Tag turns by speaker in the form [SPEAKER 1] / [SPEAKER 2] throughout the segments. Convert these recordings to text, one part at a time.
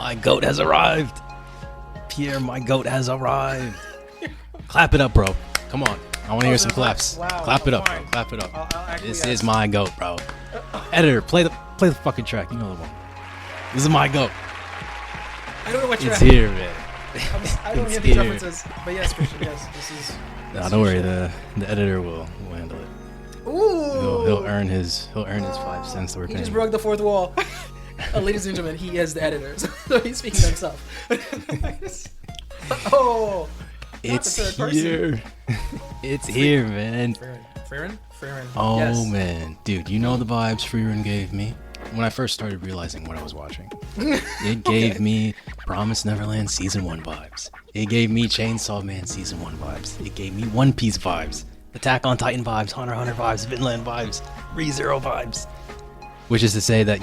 [SPEAKER 1] My goat has arrived. Pierre, my goat has arrived. Clap it up, bro. Come on. I want to hear some claps.
[SPEAKER 2] Wow.
[SPEAKER 1] Clap it up, bro. Clap it up. This is my goat, bro. Editor, play the fucking track. You know the one. This is my goat.
[SPEAKER 2] I don't know what track.
[SPEAKER 1] It's here, man.
[SPEAKER 2] I don't hear these references. But yes, Christian, yes. This is...
[SPEAKER 1] Nah, don't worry. The editor will handle it.
[SPEAKER 2] Ooh.
[SPEAKER 1] He'll earn his 5 cents that we're
[SPEAKER 2] He
[SPEAKER 1] paying.
[SPEAKER 2] just broke the fourth wall. Ladies and gentlemen, he is the editor. So he's speaking to himself. Oh.
[SPEAKER 1] It's here. It's here, man.
[SPEAKER 2] Frieren?
[SPEAKER 1] Oh,
[SPEAKER 2] yes.
[SPEAKER 1] man. Dude, you know the vibes Frieren gave me? When I first started realizing what I was watching. It gave me Promised Neverland Season 1 vibes. It gave me Chainsaw Man Season 1 vibes. It gave me One Piece vibes. Attack on Titan vibes. Hunter x Hunter vibes. Vinland vibes. ReZero vibes. Which is to say that,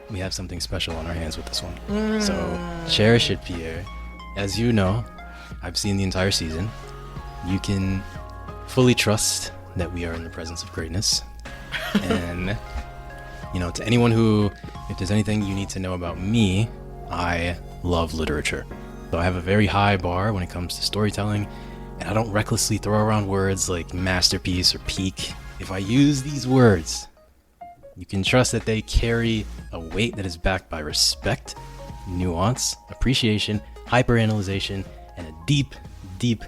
[SPEAKER 1] we have something special on our hands with this one. So, cherish it, Pierre. As you know, I've seen the entire season. You can fully trust that we are in the presence of greatness. And, to anyone who, if there's anything you need to know about me, I love literature. So I have a very high bar when it comes to storytelling, and I don't recklessly throw around words like masterpiece or peak. If I use these words, you can trust that they carry a weight that is backed by respect, nuance, appreciation, hyperanalyzation, and a deep, deep,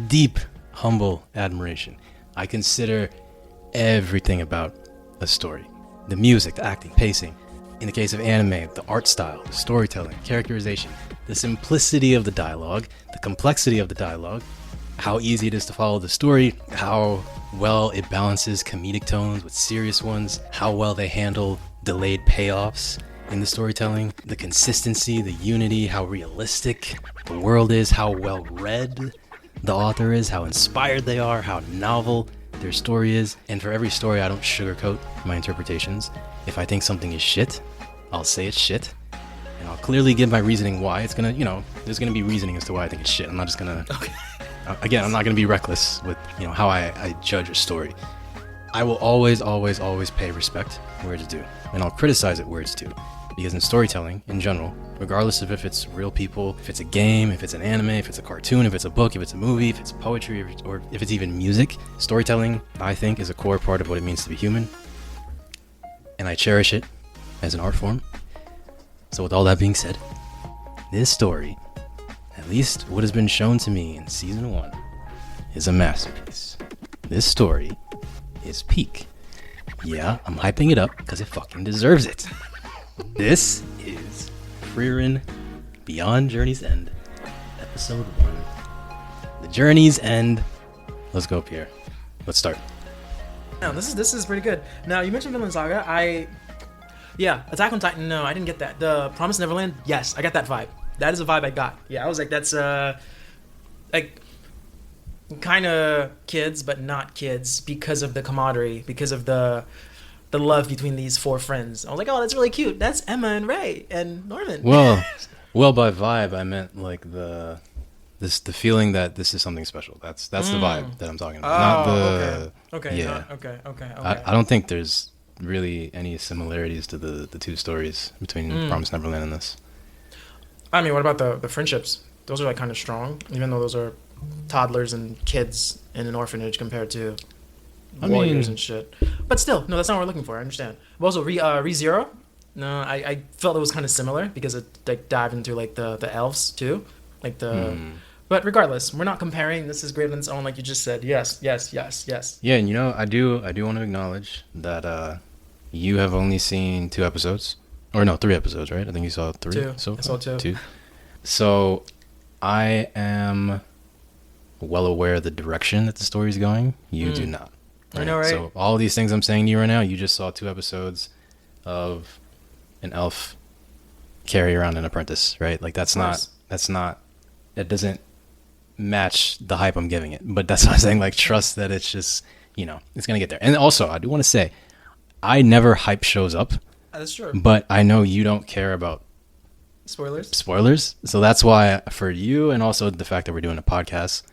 [SPEAKER 1] deep, humble admiration. I consider everything about a story. The music, the acting, pacing. In the case of anime, the art style, the storytelling, characterization, the simplicity of the dialogue, the complexity of the dialogue, how easy it is to follow the story, how well it balances comedic tones with serious ones, how well they handle delayed payoffs in the storytelling, the consistency, the unity, how realistic the world is, how well read the author is, how inspired they are, how novel their story is. And for every story, I don't sugarcoat my interpretations. If I think something is shit, I'll say it's shit. And I'll clearly give my reasoning why. It's gonna, there's gonna be reasoning as to why I think it's shit. I'm not just gonna...
[SPEAKER 2] Okay.
[SPEAKER 1] Again, I'm not going to be reckless with how I judge a story. I will always, always, always pay respect where it's due, and I'll criticize it where it's due. Because in storytelling, in general, regardless of if it's real people, if it's a game, if it's an anime, if it's a cartoon, if it's a book, if it's a movie, if it's poetry, or if it's even music, storytelling, I think, is a core part of what it means to be human. And I cherish it as an art form. So with all that being said, this story, at least what has been shown to me in season 1, is a masterpiece. This story is peak. Yeah, I'm hyping it up because it fucking deserves it. This is Frieren Beyond Journey's End, episode 1. The Journey's End. Let's go, Pierre. Let's start.
[SPEAKER 2] Now, this is pretty good. Now, you mentioned Vinland Saga. Attack on Titan, no, I didn't get that. The Promised Neverland, yes, I got that vibe. That is a vibe I got. Yeah, I was like, that's like kind of kids, but not kids because of the camaraderie, because of the love between these 4 friends. I was like, oh, that's really cute. That's Emma and Ray and Norman.
[SPEAKER 1] Well, by vibe I meant like the feeling that this is something special. That's the vibe that I'm talking about. Not the
[SPEAKER 2] okay.
[SPEAKER 1] Yeah.
[SPEAKER 2] Okay.
[SPEAKER 1] I don't think there's really any similarities to the two stories between Promised Neverland and this.
[SPEAKER 2] I mean, what about the friendships? Those are like kind of strong, even though those are toddlers and kids in an orphanage compared to warriors and shit. But still, no, that's not what we're looking for. I understand. But also, ReZero, no, I felt it was kind of similar because it like dived into like the elves too, like the. But regardless, we're not comparing. This is greater than its own, like you just said. Yes.
[SPEAKER 1] Yeah, and I do want to acknowledge that you have only seen 2 episodes. Or no, 3 episodes, right? I think you saw 3.
[SPEAKER 2] 2.
[SPEAKER 1] So
[SPEAKER 2] I saw 2.
[SPEAKER 1] So I am well aware of the direction that the story's going. You do not.
[SPEAKER 2] Right? I know, right?
[SPEAKER 1] So all these things I'm saying to you right now, you just saw 2 episodes of an elf carry around an apprentice, right? Like that doesn't match the hype I'm giving it. But that's what I'm saying, like trust that it's just, it's going to get there. And also, I do want to say, I never hype shows up.
[SPEAKER 2] That's true.
[SPEAKER 1] But I know you don't care about spoilers. So that's why for you, and also the fact that we're doing a podcast,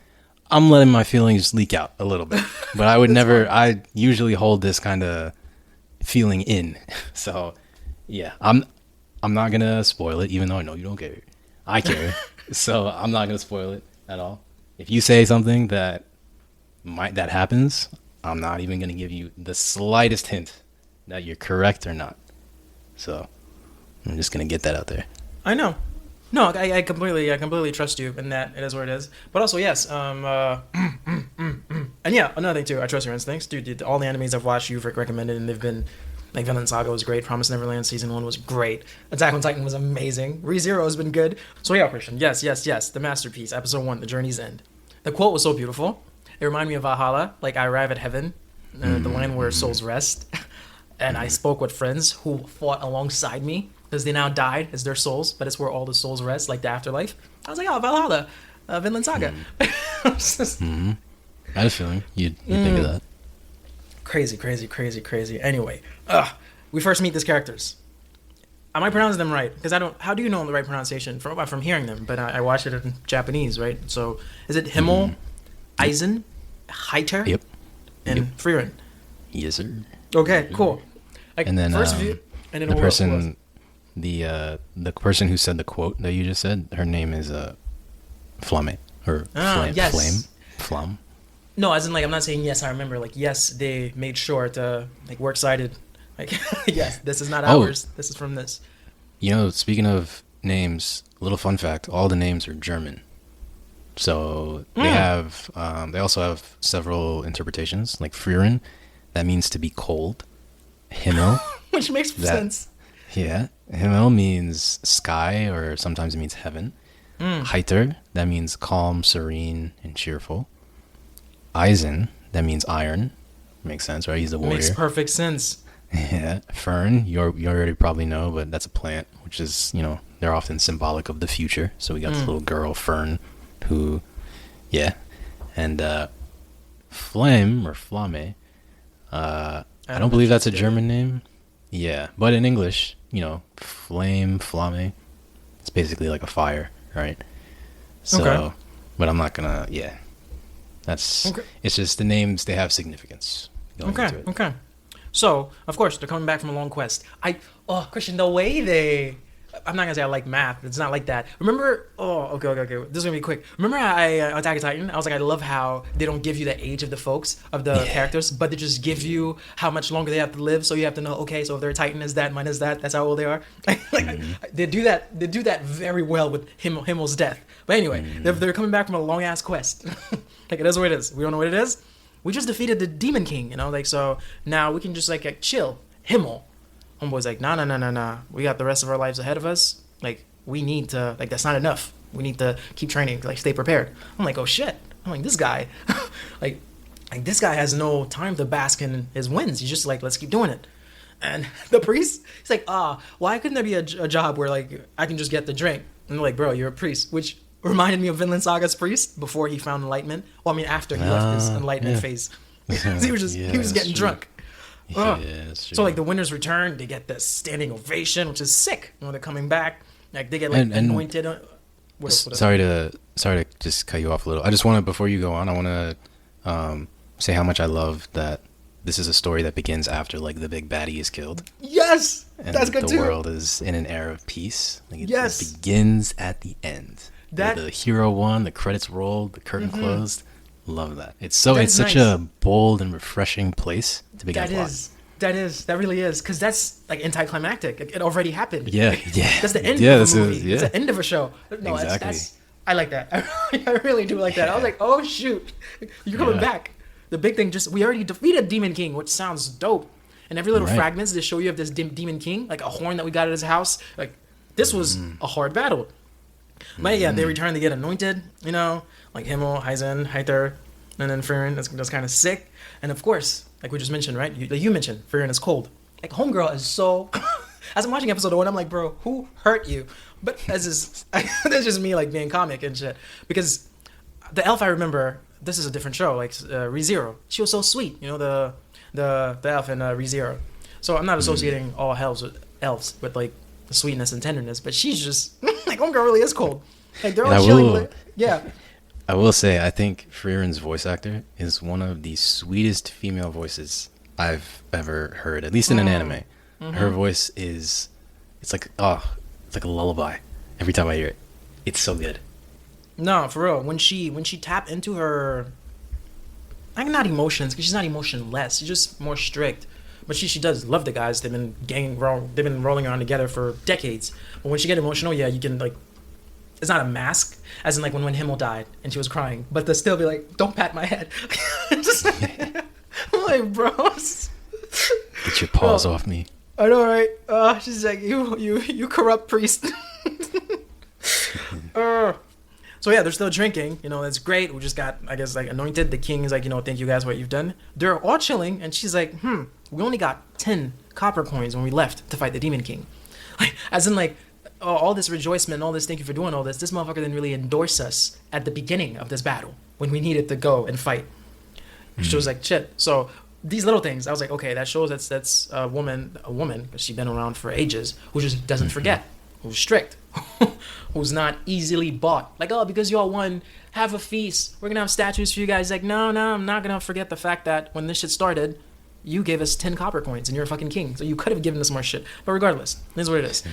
[SPEAKER 1] I'm letting my feelings leak out a little bit. But I would never, I usually hold this kind of feeling in. So yeah, I'm not gonna spoil it, even though I know you don't care. I care, so I'm not gonna spoil it at all. If you say something that happens, I'm not even gonna give you the slightest hint that you're correct or not. So I'm just gonna get that out there.
[SPEAKER 2] I know. No, I completely trust you in that it is what it is. But also, yes, and yeah, another thing too, I trust your instincts, dude. All the animes I've watched, you've recommended, and they've been like Vinland Saga was great, Promised Neverland season 1 was great, Attack on Titan was amazing, ReZero has been good. So yeah, Christian, yes, the masterpiece, episode 1, The Journey's End. The quote was so beautiful. It reminded me of Valhalla, like I arrive at heaven, the land where souls rest, and I spoke with friends who fought alongside me because they now died as their souls, but it's where all the souls rest, like the afterlife. I was like, oh, Valhalla, Vinland Saga.
[SPEAKER 1] I had a feeling you'd think of that.
[SPEAKER 2] Crazy. Anyway, we first meet these characters. Am I pronouncing them right? Because I don't. How do you know the right pronunciation from hearing them? But I watched it in Japanese, right? So is it Himmel, Eisen, Heiter,
[SPEAKER 1] Yep.
[SPEAKER 2] and Frieren?
[SPEAKER 1] Yes, sir.
[SPEAKER 2] Okay, cool. Like,
[SPEAKER 1] And then
[SPEAKER 2] first view, and then
[SPEAKER 1] the person, the person who said the quote that you just said, her name is Flame or Flame.
[SPEAKER 2] Yes.
[SPEAKER 1] Flam.
[SPEAKER 2] No, as in like I'm not saying yes. I remember like yes, they made sure to like works cited. Like yes, this is not ours. This is from this.
[SPEAKER 1] You know, speaking of names, little fun fact: all the names are German. So they have, they also have several interpretations. Like Frieren, that means to be cold. Himmel,
[SPEAKER 2] which makes sense.
[SPEAKER 1] Yeah, Himmel means sky, or sometimes it means heaven. Heiter, that means calm, serene, and cheerful. Eisen, that means iron. Makes sense, right? He's a warrior.
[SPEAKER 2] Makes perfect sense.
[SPEAKER 1] Yeah. Fern, you already probably know, but that's a plant, which is, you know, they're often symbolic of the future. So we got this little girl, Fern, who, yeah. And Flame, or Flame, I don't believe that's a German name. Yeah. But in English, you know, Flame, Flame, it's basically like a fire, right? So,
[SPEAKER 2] okay.
[SPEAKER 1] But I'm not gonna, yeah. That's, okay. It's just the names, they have significance.
[SPEAKER 2] Okay. So, of course, they're coming back from a long quest. Christian, the way I'm not gonna say I like math. It's not like that. Remember? Okay. This is gonna be quick. Remember Attack on Titan? I was like, I love how they don't give you the age of the folks, of the characters, but they just give you how much longer they have to live. So you have to know, okay, so if their Titan is that, mine is that. That's how old they are. They do that. They do that very well with Himmel's death. But anyway, they're coming back from a long ass quest. Like it is what it is. We don't know what it is. We just defeated the Demon King, you know, like so now we can just like chill. Himmel. Homeboy's like, nah. We got the rest of our lives ahead of us. Like, we need to, like, that's not enough. We need to keep training, like, stay prepared. I'm like, oh shit. I'm like, this guy, like this guy has no time to bask in his wins. He's just like, let's keep doing it. And the priest, he's like, why couldn't there be a job where, like, I can just get the drink? And they're like, bro, you're a priest, which reminded me of Vinland Saga's priest before he found enlightenment. Well, I mean, after he left his enlightenment phase. he was getting drunk.
[SPEAKER 1] Yeah,
[SPEAKER 2] so like the winners return, they get this standing ovation, which is sick. You know, they're coming back, like they get like anointed.
[SPEAKER 1] Sorry to just cut you off a little. I just want to, before you go on, I want to say how much I love that this is a story that begins after like the big baddie is killed.
[SPEAKER 2] Yes,
[SPEAKER 1] and
[SPEAKER 2] that's good too.
[SPEAKER 1] The world is in an era of peace. Like it begins at the end. The hero won, the credits rolled, the curtain closed. Love that. It's such a bold and refreshing place to begin plot.
[SPEAKER 2] That really is, because that's like anticlimactic. It already happened.
[SPEAKER 1] Yeah.
[SPEAKER 2] That's the end of a movie. It's the end of a show. No,
[SPEAKER 1] exactly.
[SPEAKER 2] I like that. I really do like that. I was like, oh shoot, you're coming back. The big thing, we already defeated Demon King, which sounds dope. And every little fragments they show you of this Demon King, like a horn that we got at his house. Like this was a hard battle. But yeah, they return, they get anointed, you know, like Himmel, Eisen, Heiter, and then Frieren. That's kind of sick. And of course, like we just mentioned, right? You mentioned Frieren is cold. Like Homegirl is so. As I'm watching episode 1, I'm like, bro, who hurt you? But that's just me like being comic and shit. Because the elf I remember, this is a different show, like ReZero. She was so sweet, you know, the elf in ReZero. So I'm not associating all elves with like the sweetness and tenderness, but she's just like Homegirl really is cold. Like they're all chilling.
[SPEAKER 1] I will say, I think Frieren's voice actor is one of the sweetest female voices I've ever heard, at least in an anime. Her voice is It's like it's like a lullaby every time I hear it. It's so good.
[SPEAKER 2] No, for real. When she tapped into her, like not emotions, because she's not emotionless. She's just more strict. But she does love the guys. They've been rolling around together for decades. But when she get emotional, yeah, you can like, it's not a mask, as in like when Himmel died and she was crying, but to still be like, don't pat my head. Just like, I'm like, bro,
[SPEAKER 1] Get your paws off me.
[SPEAKER 2] I know, right? She's like, you corrupt priest. So yeah, they're still drinking. You know, that's great. We just got, I guess, like anointed. The king is like, you know, thank you guys for what you've done. They're all chilling, and she's like, we only got 10 copper coins when we left to fight the demon king. Like, as in like, all this rejoicement, all this thank you for doing all this. This motherfucker didn't really endorse us at the beginning of this battle when we needed to go and fight. She was like, shit. So these little things, I was like, okay, that shows that's a woman, because she's been around for ages, who just doesn't forget, who's strict, who's not easily bought. Like, oh, because y'all won, have a feast, we're gonna have statues for you guys. Like, no, I'm not gonna forget the fact that when this shit started, you gave us 10 copper coins and you're a fucking king, so you could have given us more shit. But regardless, this is what it is. So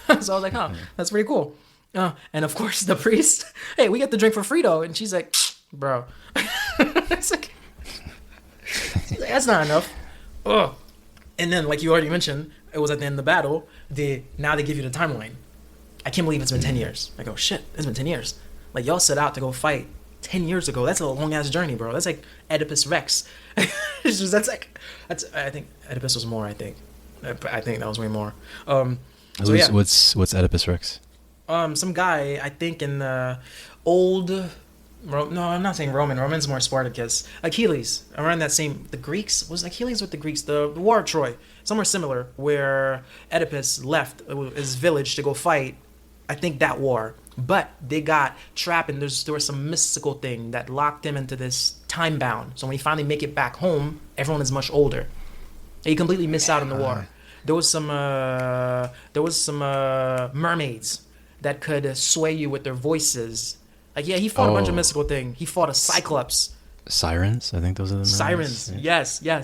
[SPEAKER 2] I was like, that's pretty cool. And of course the priest, hey, we get the drink for free though, and she's like, bro. It's like, that's not enough. Ugh. And then, like you already mentioned, it was at the end of the battle. Now they give you the timeline. I can't believe it's been 10 years. I go, shit, it's been 10 years. Like, y'all set out to go fight 10 years ago. That's a long-ass journey, bro. That's like Oedipus Rex. I think Oedipus was more, I think that was way more. So yeah.
[SPEAKER 1] What's Oedipus Rex?
[SPEAKER 2] Some guy, I think in the old... No, I'm not saying Roman. Roman's more Spartacus. Achilles, around that same... The Greeks? Was Achilles with the Greeks? The War of Troy. Somewhere similar, where Oedipus left his village to go fight, I think, that war. But they got trapped, and there was some mystical thing that locked them into this time bound. So when he finally make it back home, everyone is much older. He completely missed out on the war. There was some mermaids that could sway you with their voices. Like, yeah, he fought a bunch of mystical thing. He fought a cyclops.
[SPEAKER 1] Sirens, I think those are the mermaids.
[SPEAKER 2] Sirens, yeah.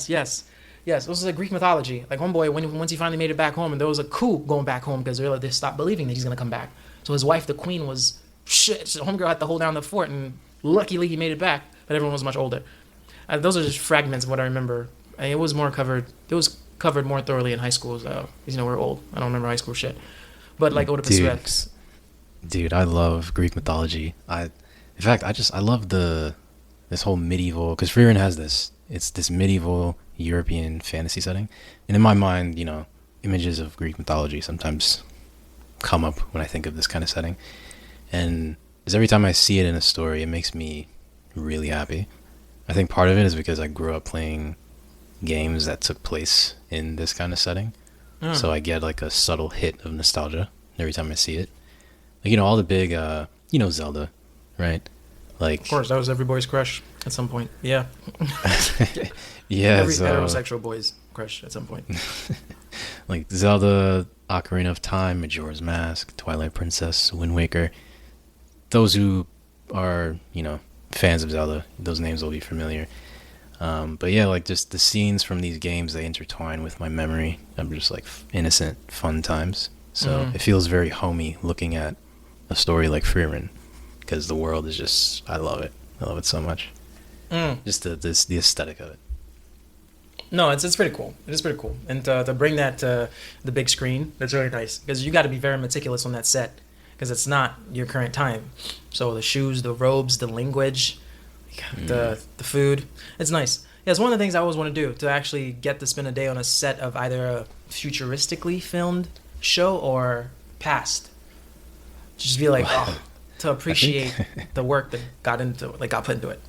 [SPEAKER 2] Yes. This was a Greek mythology. Like, homeboy, once he finally made it back home, and there was a coup going back home because they stopped believing that he's gonna come back. So his wife, the queen, was shit. So homegirl had to hold down the fort, and luckily he made it back. But everyone was much older. Those are just fragments of what I remember. It was more covered. It was covered more thoroughly in high school. Because we're old. I don't remember high school shit. But like Oedipus Rex.
[SPEAKER 1] Dude, I love Greek mythology. I love this whole medieval, because Frieren has this medieval European fantasy setting, and in my mind, images of Greek mythology sometimes come up when I think of this kind of setting, and because every time I see it in a story, it makes me really happy. I think part of it is because I grew up playing games that took place in this kind of setting, so I get like a subtle hit of nostalgia every time I see it. Like, all the big, Zelda, right? Like, of
[SPEAKER 2] course, that was every boy's crush at some point. Yeah.
[SPEAKER 1] Yeah.
[SPEAKER 2] Every heterosexual boy's crush at some point.
[SPEAKER 1] Like Zelda, Ocarina of Time, Majora's Mask, Twilight Princess, Wind Waker. Those who are, fans of Zelda, those names will be familiar. But yeah, like just the scenes from these games, they intertwine with my memory of just like innocent, fun times. So it feels very homey looking at a story like Frieren, because the world is just, I love it. I love it so much. Just the aesthetic of it.
[SPEAKER 2] No, it's pretty cool. It is pretty cool. And to bring that to the big screen, that's really nice. Because you got to be very meticulous on that set, because it's not your current time. So the shoes, the robes, the language, the food, it's nice. Yeah, it's one of the things I always want to do, to actually get to spend a day on a set of either a futuristically filmed show or past. Just be like, to appreciate the work that got put into it.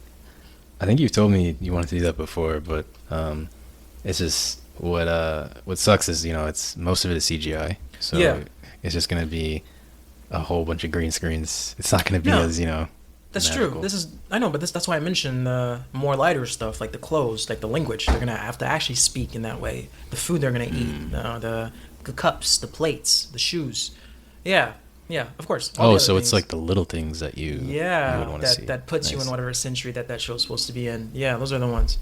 [SPEAKER 1] I think you've told me you wanted to do that before, but it's just what sucks is it's most of it is CGI, so it's just gonna be a whole bunch of green screens. It's not gonna be as
[SPEAKER 2] That's
[SPEAKER 1] magical.
[SPEAKER 2] True. But that's why I mentioned the more lighter stuff, like the clothes, like the language. They're gonna have to actually speak in that way. The food they're gonna eat, the cups, the plates, the shoes. Yeah, of course.
[SPEAKER 1] So it's like the little things that you would want to see.
[SPEAKER 2] That puts you in whatever century that show's supposed to be in. Yeah, those are the ones.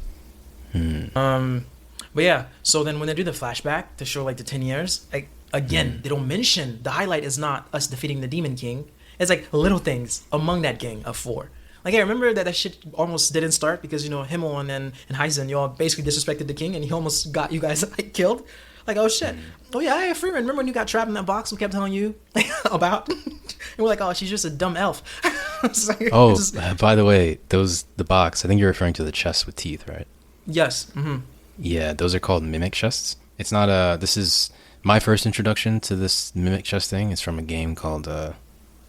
[SPEAKER 2] But yeah, so then when they do the flashback to show like the 10 years, again, they don't mention the highlight is not us defeating the Demon King. It's like little things among that gang of 4. Like, I remember that shit almost didn't start because, you know, Himmel and Heisen, you all basically disrespected the king and he almost got you guys like killed. Like, oh shit. Oh yeah, hey, Frieren, remember when you got trapped in that box we kept telling you about? And we're like, oh, she's just a dumb elf. Like,
[SPEAKER 1] by the way, the box, I think you're referring to the chest with teeth, right?
[SPEAKER 2] Yes. Mm-hmm.
[SPEAKER 1] Yeah, those are called mimic chests. It's not this is my first introduction to this mimic chest thing. It's from a game called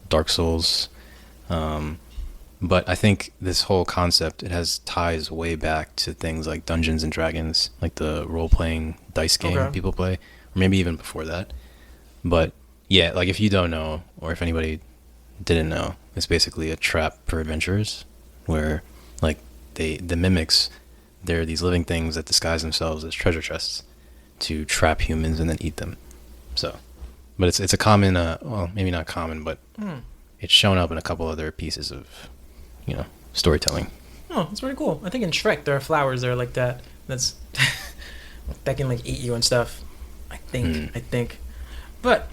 [SPEAKER 1] Dark Souls. But I think this whole concept, it has ties way back to things like Dungeons and Dragons, like the role-playing dice game people play, or maybe even before that. But yeah, like if you don't know, or if anybody didn't know, it's basically a trap for adventurers where like the mimics, they're these living things that disguise themselves as treasure chests to trap humans and then eat them. So, but it's a common, well, maybe not common, but it's shown up in a couple other pieces of, you know, storytelling.
[SPEAKER 2] Oh, that's pretty cool. I think in Shrek there are flowers there like that. That can like eat you and stuff. I think. But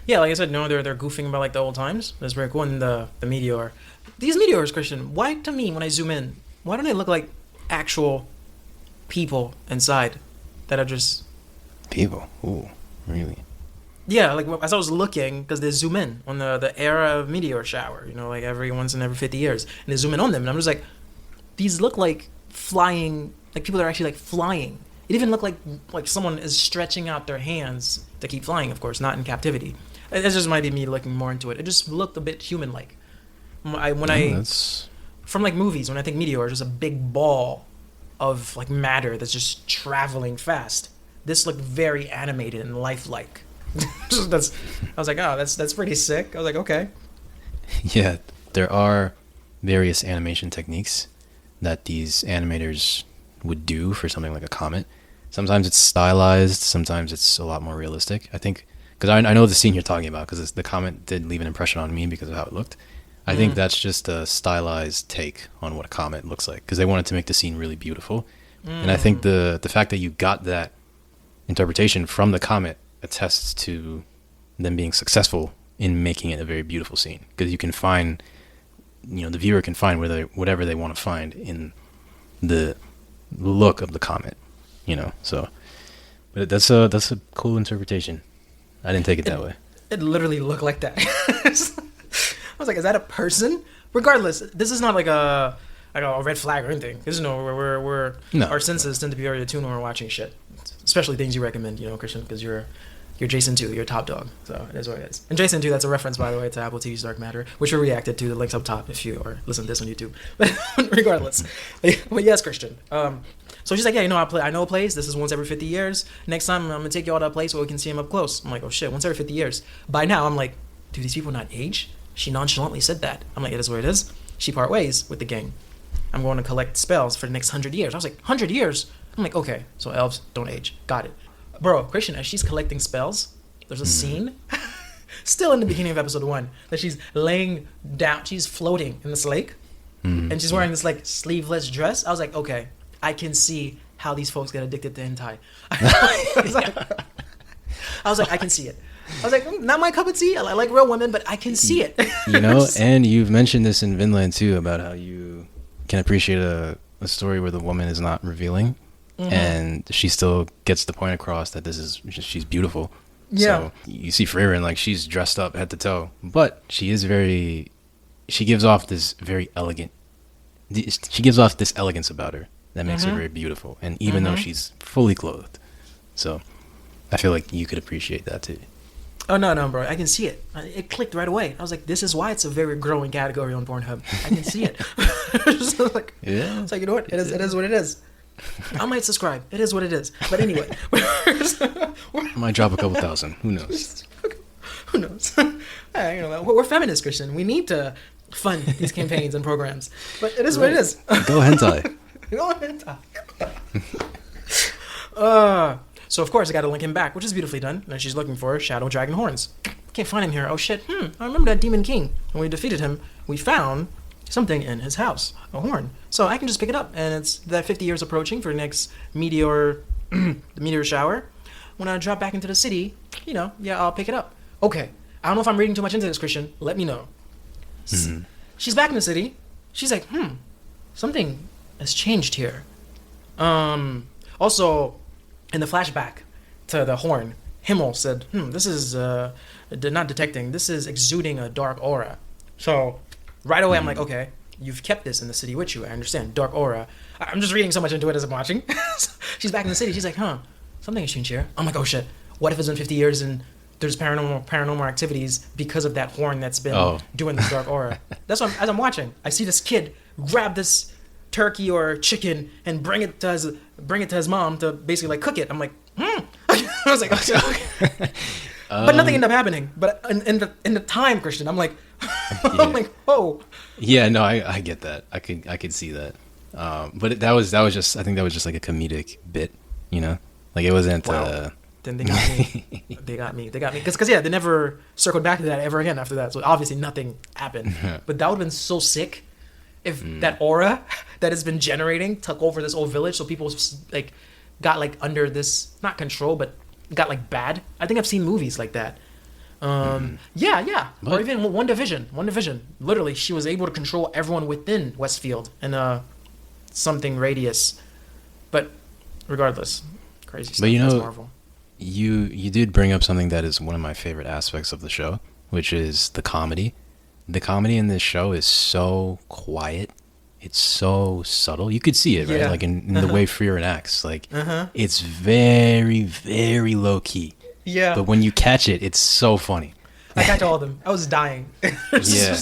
[SPEAKER 2] yeah, like I said, no, they're goofing about like the old times. That's very cool. And the meteor, these meteors, Christian. Why to me when I zoom in, why don't they look like actual people inside that are just
[SPEAKER 1] people? Ooh, really?
[SPEAKER 2] Yeah, like as I was looking, because they zoom in on the era of meteor shower, you know, like every 50 years, and they zoom in on them, and I'm just like, these look like flying, like people that are actually like flying. It even looked like someone is stretching out their hands to keep flying, of course, not in captivity. It just might be me looking more into it. It just looked a bit human-like. From like movies, when I think meteor, it's just a big ball of like matter that's just traveling fast. This looked very animated and lifelike. I was like, oh, that's pretty sick. I was like, okay.
[SPEAKER 1] Yeah, there are various animation techniques that these animators would do for something like a comet. Sometimes it's stylized, sometimes it's a lot more realistic. I think, because I know the scene you're talking about, because the comet did leave an impression on me because of how it looked. I think that's just a stylized take on what a comet looks like, because they wanted to make the scene really beautiful. And I think the fact that you got that interpretation from the comet attests to them being successful in making it a very beautiful scene, because you can find, you know, the viewer can find whatever they want to find in the look of the comet, you know. So, but that's a cool interpretation. I didn't take it that way.
[SPEAKER 2] It literally looked like that. I was like, is that a person? Regardless, this is not like a red flag or anything. Because, you know, our senses tend to be very attuned when we're watching shit, especially things you recommend, you know, Christian, because you're Jason 2, you're a top dog, so it is what it is. And Jason 2, that's a reference, by the way, to Apple TV's Dark Matter, which we reacted to. The link's up top if you or listen to this on YouTube. But regardless, but yes, Christian. So she's like, yeah, you know, I know a place. This is once every 50 years. Next time, I'm gonna take you all to a place where we can see him up close. I'm like, oh shit, once every 50 years. By now, I'm like, do these people not age? She nonchalantly said that. I'm like, it is what it is. She part ways with the gang. I'm going to collect spells for the next 100 years. I was like, 100 years? I'm like, okay, so elves don't age. Got it. Bro, Christian, as she's collecting spells, there's a scene, still in the beginning of episode 1, that she's laying down, she's floating in this lake, and she's wearing this like sleeveless dress. I was like, okay, I can see how these folks get addicted to hentai. I was like, I can see it. I was like, not my cup of tea. I like real women, but I can see it.
[SPEAKER 1] You know, and you've mentioned this in Vinland too, about how you can appreciate a story where the woman is not revealing. And she still gets the point across that she's beautiful. Yeah. So you see Frieren, like, she's dressed up head to toe, but she gives off this very elegant, she gives off this elegance about her that makes her very beautiful. And even though she's fully clothed. So I feel like you could appreciate that too.
[SPEAKER 2] Oh, no, bro. I can see it. It clicked right away. I was like, this is why it's a very growing category on Pornhub. I can see it. It's like, you know what? It is what it is. I might subscribe. It is what it is. But anyway.
[SPEAKER 1] I might drop a couple thousand. Who knows?
[SPEAKER 2] Who knows? You know, we're feminists, Christian. We need to fund these campaigns and programs. But it is what it is.
[SPEAKER 1] Go hentai.
[SPEAKER 2] Go hentai. So, of course, I got to link him back, which is beautifully done. And she's looking for Shadow Dragon Horns. Can't find him here. Oh, shit. I remember that Demon King. When we defeated him, we found something in his house, a horn. So I can just pick it up, and it's that 50 years approaching for the next meteor, the meteor shower. When I drop back into the city, yeah, I'll pick it up. Okay. I don't know if I'm reading too much into this, Christian. Let me know. She's back in the city. She's like, something has changed here. Also, in the flashback to the horn, Himmel said, this is not detecting. This is exuding a dark aura. So right away, I'm like, okay, you've kept this in the city with you. I understand. Dark aura. I'm just reading so much into it as I'm watching. She's back in the city. She's like, something has changed here. I'm like, oh shit. What if it's been 50 years and there's paranormal activities because of that horn that's been doing this dark aura? That's what as I'm watching. I see this kid grab this turkey or chicken and bring it to his mom to basically like cook it. I'm like, I was like, okay. But nothing ended up happening. But in the time, Christian, I'm like, I'm like, oh.
[SPEAKER 1] Yeah, no, I get that. I could see that. But that was just, I think that was just like a comedic bit, like it wasn't.
[SPEAKER 2] Wow. Then they got me. They got me. Because yeah, they never circled back to that ever again after that. So obviously nothing happened. But that would have been so sick if that aura that has been generating took over this old village. So people like got like under this, not control, but got like bad. I think I've seen movies like that. Yeah. Or even one division. Literally, she was able to control everyone within Westfield in something radius. But regardless, crazy stuff.
[SPEAKER 1] But
[SPEAKER 2] That's Marvel.
[SPEAKER 1] You did bring up something that is one of my favorite aspects of the show, which is the comedy. The comedy in this show is so quiet. It's so subtle. You could see it, right? Like in the way Frieren acts. Like it's very, very low key.
[SPEAKER 2] Yeah.
[SPEAKER 1] But when you catch it, it's so funny.
[SPEAKER 2] I catch all of them. I was dying.
[SPEAKER 1] Yeah.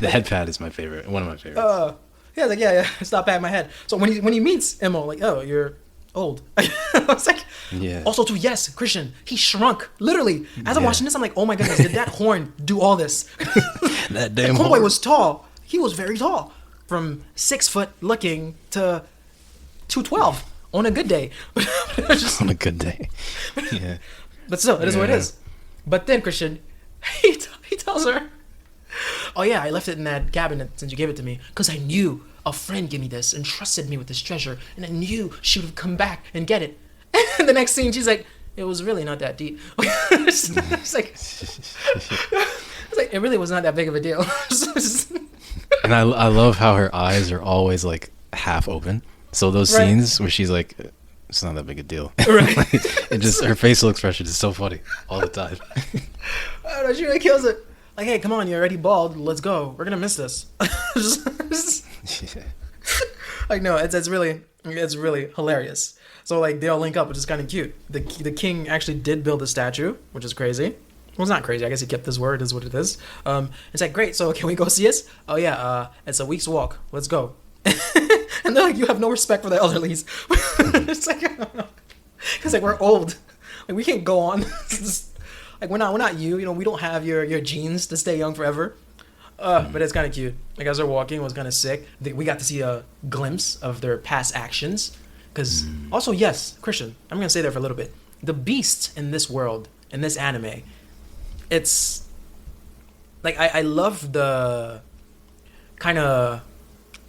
[SPEAKER 1] The head pat is my favorite. One of my favorites.
[SPEAKER 2] Yeah, like yeah. Stop patting my head. So when he meets Emma, like, oh, you're old. I was like,
[SPEAKER 1] yeah.
[SPEAKER 2] Also, too, yes, Christian, he shrunk. Literally, as I'm watching this, I'm like, oh my goodness, did that horn do all this?
[SPEAKER 1] That damn
[SPEAKER 2] homeboy
[SPEAKER 1] horn
[SPEAKER 2] was tall. He was very tall, from 6 foot looking to 212 on a good day.
[SPEAKER 1] On a good day. Yeah.
[SPEAKER 2] But still, it is what it is. But then Christian, he tells her, oh yeah, I left it in that cabinet since you gave it to me because I knew a friend gave me this and trusted me with this treasure, and I knew she would come back and get it. And the next scene, she's like, it was really not that deep. It's like, it really was not that big of a deal.
[SPEAKER 1] And I love how her eyes are always like half open. So those scenes where she's like, it's not that big a deal.
[SPEAKER 2] Right.
[SPEAKER 1] It just, her facial expression is so funny all the time.
[SPEAKER 2] I don't know, she really kills it. Like, hey, come on, you're already bald. Let's go. We're gonna miss this. Like, no, it's really hilarious. So like they all link up, which is kind of cute. The king actually did build a statue, which is crazy. Well, it's not crazy. I guess he kept his word. Is what it is. It's like, great. So can we go see us? Oh yeah. It's a week's walk. Let's go. And they're like, you have no respect for the elderlies. It's like, because like we're old. Like we can't go on. Like we're not you. We don't have your genes to stay young forever. But it's kind of cute. Like as they're walking, it was kind of sick. We got to see a glimpse of their past actions. Because also, yes, Christian, I'm gonna stay there for a little bit. The beasts in this world, in this anime, it's like I love the kind of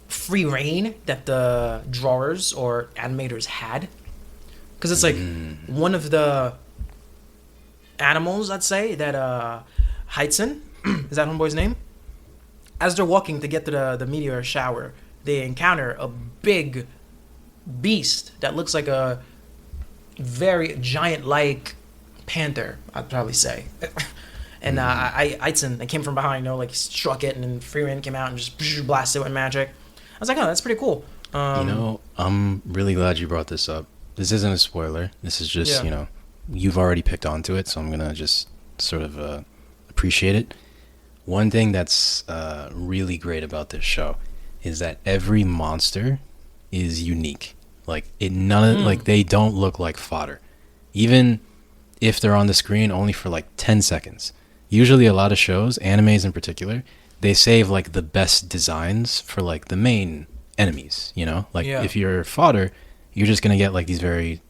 [SPEAKER 2] free reign that the drawers or animators had. Because it's like one of the animals, I'd say, that Heiter, is that homeboy's name? As they're walking to get to the meteor shower, they encounter a big beast that looks like a very giant-like panther, I'd probably say. And Heiter came from behind, like he struck it, and then Frieren came out and just blasted it with magic. I was like, oh, that's pretty cool.
[SPEAKER 1] I'm really glad you brought this up. This isn't a spoiler. This is just, you've already picked onto it, so I'm gonna just sort of appreciate it. One thing that's really great about this show is that every monster is unique. Like like they don't look like fodder, even if they're on the screen only for like 10 seconds. Usually, a lot of shows, animes in particular, they save like the best designs for like the main enemies. If you're fodder, you're just gonna get like these very,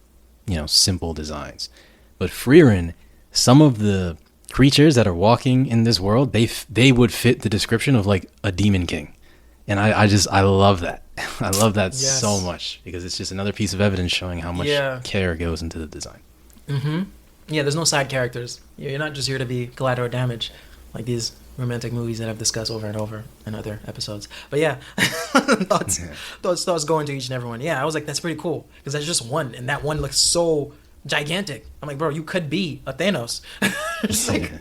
[SPEAKER 1] simple designs. But Frieren, some of the creatures that are walking in this world, they would fit the description of like a demon king. And I love that. I love that so much because it's just another piece of evidence showing how much care goes into the design.
[SPEAKER 2] Yeah, there's no side characters. You're not just here to be collateral damage, like these romantic movies that I've discussed over and over in other episodes. But yeah, thoughts going to each and every one. Yeah, I was like, that's pretty cool because that's just one, and that one looks so gigantic. I'm like, bro, you could be a Thanos. Just like,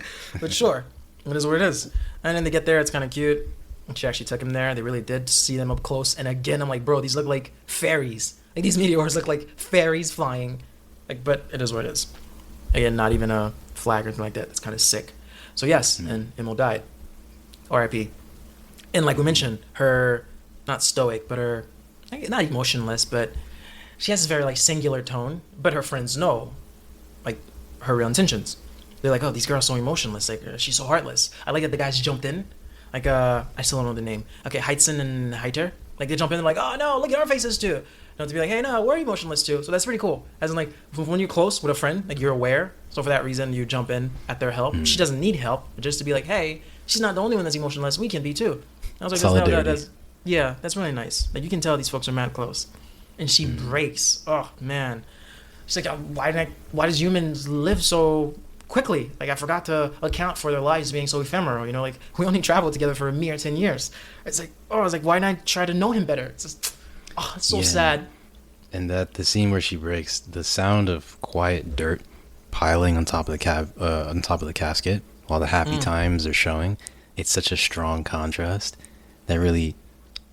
[SPEAKER 2] but sure, it is what it is. And then they get there, it's kind of cute. She actually took him there. They really did see them up close. And again, I'm like, bro, these look like fairies. Like these meteors look like fairies flying. Like, but it is what it is. Again, not even a flag or anything like that. It's kind of sick. So yes, and Himmel died. R.I.P. And like we mentioned, her, not stoic, but her, not emotionless, but she has this very like singular tone. But her friends know, like, her real intentions. They're like, oh, these girls are so emotionless. Like, she's so heartless. I like that the guys jumped in. Like, I still don't know the name. Okay, Heitzen and Heiter. Like, they jump in and like, oh no, look at our faces too. To be like, hey, no, we're emotionless too. So that's pretty cool. As in, like, when you're close with a friend, like, you're aware. So for that reason, you jump in at their help. She doesn't need help, but just to be like, hey, she's not the only one that's emotionless. We can be too. I was like,
[SPEAKER 1] solidarity.
[SPEAKER 2] Yeah, that's really nice. Like, you can tell these folks are mad close. And she breaks. Oh man, she's like, why does humans live so quickly? Like, I forgot to account for their lives being so ephemeral. You know, like, we only traveled together for a mere 10 years. It's like, oh, I was like, why didn't I try to know him better? It's just, oh, it's so sad.
[SPEAKER 1] And that the scene where she breaks, the sound of quiet dirt piling on top of the casket while the happy times are showing, it's such a strong contrast that really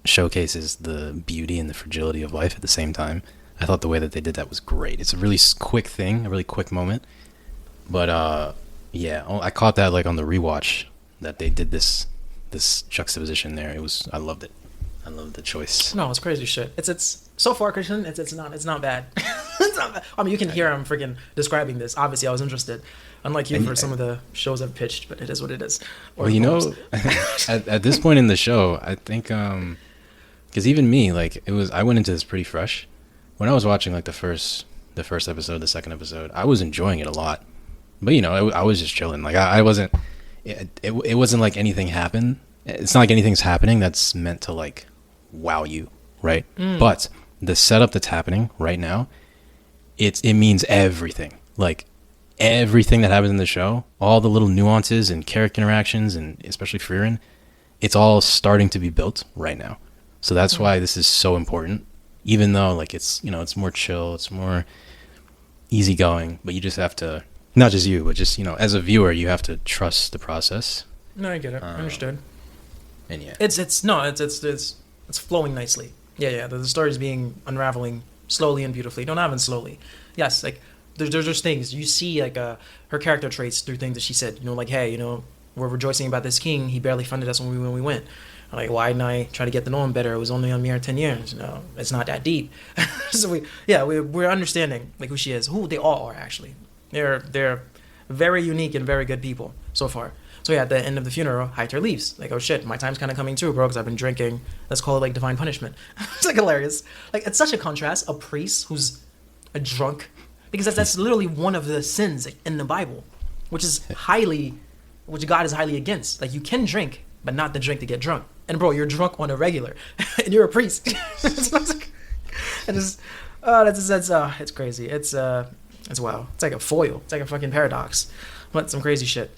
[SPEAKER 1] showcases the beauty and the fragility of life at the same time. I thought the way that they did that was great. It's a really quick thing, a really quick moment. But yeah, I caught that like on the rewatch that they did this juxtaposition there. I loved it. I love the choice.
[SPEAKER 2] No, it's crazy shit. It's so far, Christian. It's not bad. It's not bad. I mean, you can hear I'm freaking describing this. Obviously, I was interested. Unlike you for some of the shows I've pitched, but it is what it is.
[SPEAKER 1] Well, you know, at this point in the show, I think because even me, like, I went into this pretty fresh. When I was watching like the first episode, the second episode, I was enjoying it a lot. But you know, I was just chilling. Like I wasn't. It wasn't like anything happened. It's not like anything's happening that's meant to like wow you, right? But the setup that's happening right now, it means everything. Like everything that happens in the show, all the little nuances and character interactions, and especially Frieren, it's all starting to be built right now. So that's why this is so important. Even though like it's, you know, it's more chill, it's more easygoing, but you just have to, not just you, but just, you know, as a viewer, you have to trust the process.
[SPEAKER 2] No, I get it. I understood.
[SPEAKER 1] And yeah,
[SPEAKER 2] it's flowing nicely. Yeah. The story's unraveling slowly and beautifully. Not even slowly. Yes, like there's just things you see, like her character traits through things that she said. You know, like, hey, you know, we're rejoicing about this king. He barely funded us when we went. Like, why didn't I try to get to know him better? It was only a mere 10 years. You know, it's not that deep. So we're understanding like who she is, who they all are actually. They're very unique and very good people so far. So yeah, at the end of the funeral, Heiter leaves. Like, oh shit, my time's kind of coming too, bro, because I've been drinking. Let's call it like divine punishment. It's like hilarious. Like, it's such a contrast. A priest who's a drunk, because that's literally one of the sins in the Bible, which God is highly against. Like, you can drink, but not the drink to get drunk. And bro, you're drunk on a regular, and you're a priest. It's crazy. It's wow. It's like a foil. It's like a fucking paradox. But some crazy shit.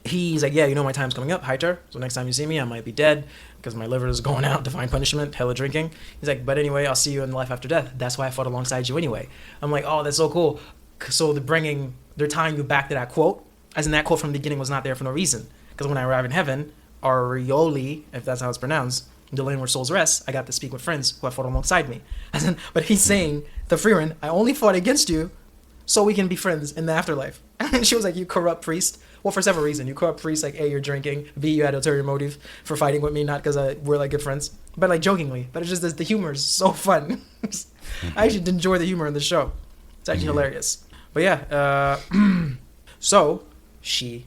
[SPEAKER 2] He's like, yeah, you know my time's coming up, Heiter. So next time you see me, I might be dead because my liver is going out, divine punishment, hella drinking. He's like, but anyway, I'll see you in life after death. That's why I fought alongside you anyway. I'm like, oh, that's so cool. So they're tying you back to that quote, as in that quote from the beginning was not there for no reason. Because when I arrive in heaven, Arioli, if that's how it's pronounced, the land where souls rest, I got to speak with friends who have fought alongside me. But he's saying to Frieren, I only fought against you so we can be friends in the afterlife. And she was like, you corrupt priest. Well, for several reasons. You corrupt priest, like, A, you're drinking. B, you had ulterior motive for fighting with me, not because we're like good friends. But like jokingly. But it's just the humor is so fun. I actually enjoy the humor in the show. It's actually hilarious. But yeah, so she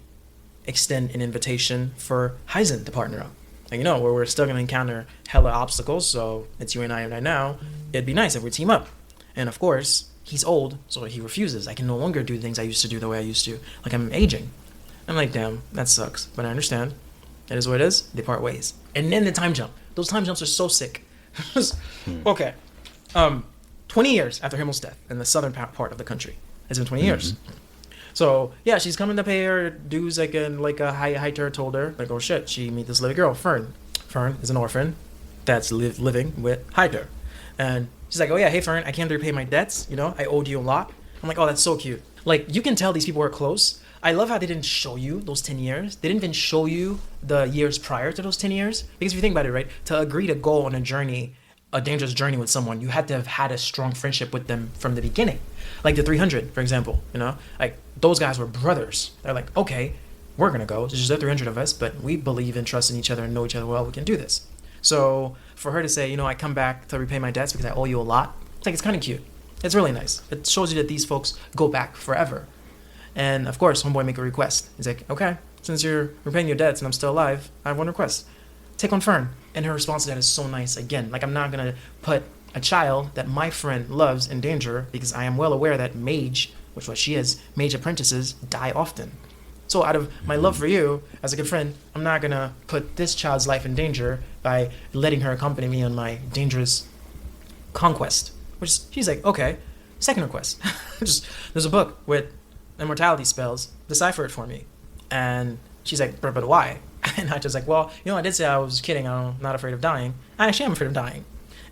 [SPEAKER 2] extend an invitation for Heisen to partner up. Like, you know, where we're still going to encounter hella obstacles, so it's you and I right now. It'd be nice if we team up. And of course, he's old, so he refuses. I can no longer do things I used to do the way I used to. Like, I'm aging. I'm like, damn, that sucks. But I understand. It is what it is. They part ways. And then the time jump. Those time jumps are so sick. Okay. 20 years after Himmel's death in the southern part of the country. It's been 20 years. So yeah, she's coming to pay her dues like a Heiter told her like, oh shit, she meet this little girl Fern. Fern is an orphan that's living with Heiter, and she's like, oh yeah, hey Fern, I came to repay my debts. You know, I owed you a lot. I'm like, oh, that's so cute. Like you can tell these people are close. I love how they didn't show you those 10 years. They didn't even show you the years prior to those 10 years. Because if you think about it, right, to agree to go on a journey, a dangerous journey with someone, you had to have had a strong friendship with them from the beginning. Like the 300, for example, you know, like those guys were brothers. They're like, okay, we're going to go. There's just the 300 of us, but we believe and trust in each other and know each other well. We can do this. So for her to say, you know, I come back to repay my debts because I owe you a lot, it's like, it's kind of cute. It's really nice. It shows you that these folks go back forever. And of course, homeboy make a request. He's like, okay, since you're repaying your debts and I'm still alive, I have one request. Take on Fern. And her response to that is so nice. Again, like I'm not going to put a child that my friend loves in danger because I am well aware that mage, which is what she is, mage apprentices die often. So out of my love for you as a good friend, I'm not going to put this child's life in danger by letting her accompany me on my dangerous conquest. Which she's like, okay, second request. There's a book with immortality spells, decipher it for me. And she's like, but why? And I just like, well, you know, I did say I was kidding. I'm not afraid of dying. I actually am afraid of dying.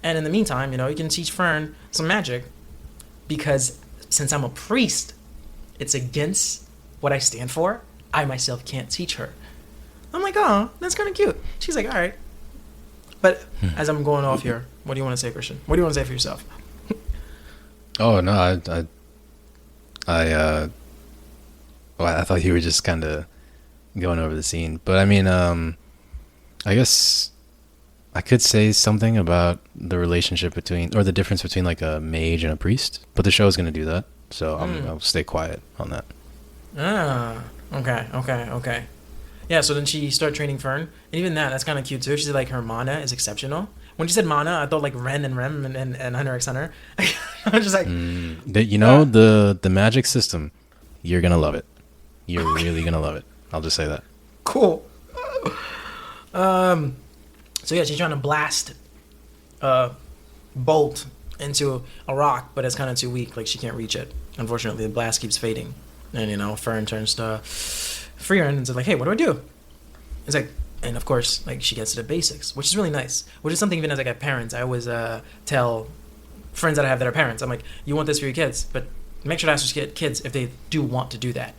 [SPEAKER 2] And in the meantime, you know, you can teach Fern some magic because since I'm a priest, it's against what I stand for. I myself can't teach her. I'm like, oh, that's kind of cute. She's like, all right. But as I'm going off here, what do you want to say, Christian? What do you want to say for yourself?
[SPEAKER 1] Oh no, I thought you were just kind of going over the scene, but I mean, I guess I could say something about the relationship between, or the difference between like a mage and a priest, but the show is going to do that, so I'll stay quiet on that.
[SPEAKER 2] Okay. Yeah, so then she started training Fern, and even that's kind of cute too. She said like her mana is exceptional. When she said mana, I thought like Ren and Rem and Hunter x Hunter. I was just like,
[SPEAKER 1] the magic system, you're gonna love it. You're really gonna love it. I'll just say that.
[SPEAKER 2] Cool. So yeah, she's trying to blast bolt into a rock, but it's kind of too weak. Like she can't reach it. Unfortunately, the blast keeps fading, and you know, Fern turns to Frieren and says like, "Hey, what do I do?" It's like, and of course, like she gets to the basics, which is really nice. Which is something even as like a parent, I always tell friends that I have that are parents. I'm like, you want this for your kids, but make sure to ask your kids if they do want to do that.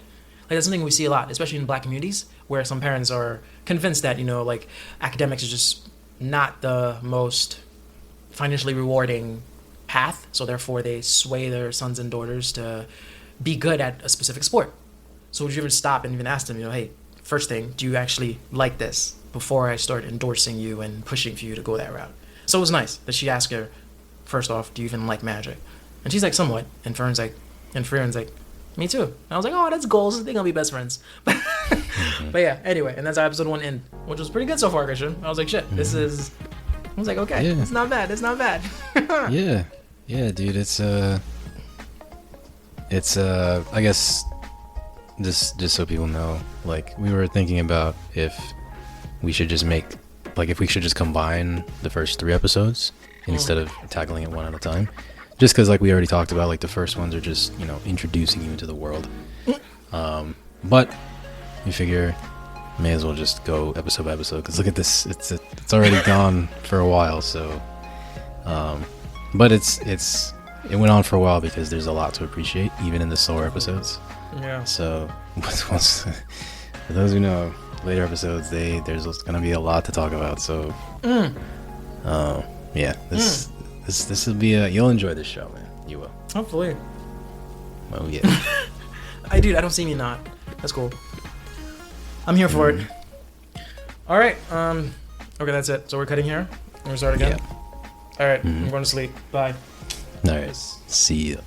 [SPEAKER 2] Like that's something we see a lot, especially in Black communities, where some parents are convinced that, you know, like academics is just not the most financially rewarding path, so therefore they sway their sons and daughters to be good at a specific sport. So would you ever stop and even ask them, you know, hey, first thing, do you actually like this before I start endorsing you and pushing for you to go that route? So it was nice that she asked her, first off, do you even like magic? And she's like, somewhat. And Fern's like, and Frieren's like, me too. And I was like, oh, that's goals. I think I'll be best friends. But yeah, anyway, and that's how episode 1 ended, which was pretty good so far, Christian. I was like, shit, this is. I was like, okay, it's not bad. It's not bad.
[SPEAKER 1] yeah, dude. It's I guess just so people know, like we were thinking about if we should just make, like if we should just combine the first 3 episodes instead of tackling it one at a time. Just because, like we already talked about, like the first ones are just, you know, introducing you into the world. But we figure may as well just go episode by episode. Because look at this, it's already gone for a while. So, but it went on for a while because there's a lot to appreciate, even in the slower episodes.
[SPEAKER 2] Yeah. So,
[SPEAKER 1] for those who know, later episodes, there's gonna be a lot to talk about. So, yeah, This will be you'll enjoy this show, man. You will.
[SPEAKER 2] Hopefully.
[SPEAKER 1] Oh yeah.
[SPEAKER 2] I don't see me not. That's cool. I'm here for it. All right. Okay, that's it. So we're cutting here. We're gonna start again.
[SPEAKER 1] Yeah.
[SPEAKER 2] All right. I'm going to sleep. Bye.
[SPEAKER 1] All right. See ya.